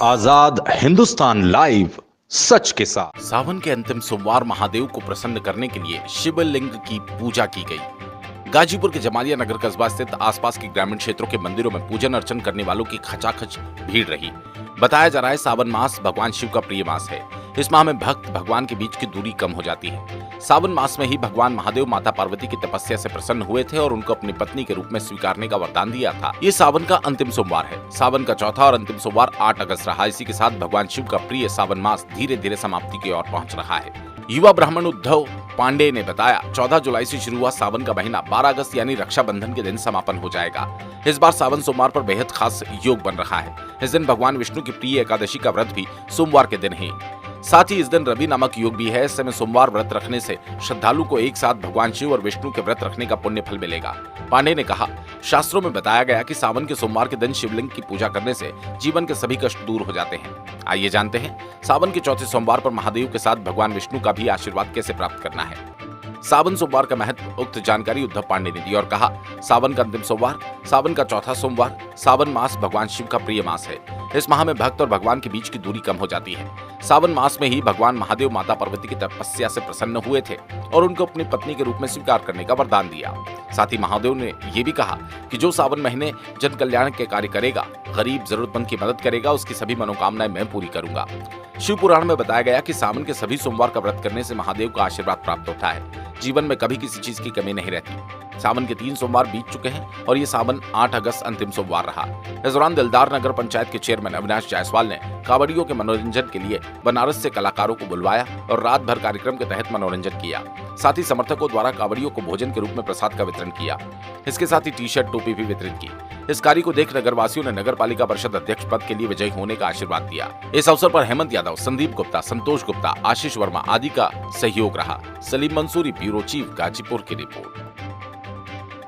आजाद Hindustan live, सच के साथ। सावन के अंतिम सोमवार महादेव को प्रसन्न करने के लिए शिवलिंग की पूजा की गई। गाजीपुर के जमालिया नगर कस्बा स्थित आसपास के ग्रामीण क्षेत्रों के मंदिरों में पूजन अर्चन करने वालों की खचाखच भीड़ रही। बताया जा रहा है सावन मास भगवान शिव का प्रिय मास है। इस माह में भक्त भगवान के बीच की दूरी कम हो जाती है। सावन मास में ही भगवान महादेव माता पार्वती की तपस्या से प्रसन्न हुए थे और उनको अपनी पत्नी के रूप में स्वीकारने का वरदान दिया था। ये सावन का अंतिम सोमवार है। सावन का चौथा और अंतिम सोमवार 8 अगस्त रहा। इसी के साथ भगवान शिव का प्रिय सावन मास धीरे धीरे समाप्ति की ओर पहुंच रहा है। युवा ब्राह्मण उद्धव पांडे ने बताया, 14 जुलाई से शुरू हुआ सावन का महीना 12 अगस्त यानी रक्षाबंधन के दिन समापन हो जाएगा। इस बार सावन सोमवार पर बेहद खास योग बन रहा है। इस दिन भगवान विष्णु की प्रिय एकादशी का व्रत भी सोमवार के दिन है। साथ ही इस दिन रवि नामक योग भी है। इस समय सोमवार व्रत रखने से श्रद्धालु को एक साथ भगवान शिव और विष्णु के व्रत रखने का पुण्य फल मिलेगा। पांडे ने कहा, शास्त्रों में बताया गया कि सावन के सोमवार के दिन शिवलिंग की पूजा करने से जीवन के सभी कष्ट दूर हो जाते हैं। आइए जानते हैं सावन के चौथे सोमवार पर महादेव के साथ भगवान विष्णु का भी आशीर्वाद कैसे प्राप्त करना है। सावन सोमवार का महत्व उक्त जानकारी उद्धव पांडे ने दी और कहा, सावन का अंतिम सोमवार, सावन का चौथा सोमवार, सावन मास भगवान शिव का प्रिय मास है। इस माह में भक्त और भगवान के बीच की दूरी कम हो जाती है। सावन मास में ही भगवान महादेव माता पार्वती की तपस्या से प्रसन्न हुए थे और उनको अपनी पत्नी के रूप में स्वीकार करने का वरदान दिया। साथ ही महादेव ने यह भी कहा कि जो सावन महीने जन कल्याण के कार्य करेगा, गरीब जरूरतमंद की मदद करेगा, उसकी सभी मनोकामनाएं मैं पूरी करूंगा। शिव पुराण में बताया गया कि सावन के सभी सोमवार का व्रत करने से महादेव का आशीर्वाद प्राप्त होता है। जीवन में कभी किसी चीज की कमी नहीं रहती। सावन के 3 सोमवार बीत चुके हैं और ये सावन 8 अगस्त अंतिम सोमवार रहा। इस दौरान दिलदार नगर पंचायत के चेयरमैन अविनाश जायसवाल ने कांवड़ियों के मनोरंजन के लिए बनारस से कलाकारों को बुलवाया और रात भर कार्यक्रम के तहत मनोरंजन किया। साथ ही समर्थकों द्वारा कांवड़ियों को भोजन के रूप में प्रसाद का वितरण किया। इसके साथ ही टी-शर्ट, टोपी भी वितरित की। इस कार्य को देख नगरवासियों ने नगर पालिका परिषद अध्यक्ष पद के लिए विजयी होने का आशीर्वाद दिया। इस अवसर पर हेमंत यादव, संदीप गुप्ता, संतोष गुप्ता, आशीष वर्मा आदि का सहयोग रहा। सलीम मंसूरी, ब्यूरो चीफ, गाजीपुर की रिपोर्ट।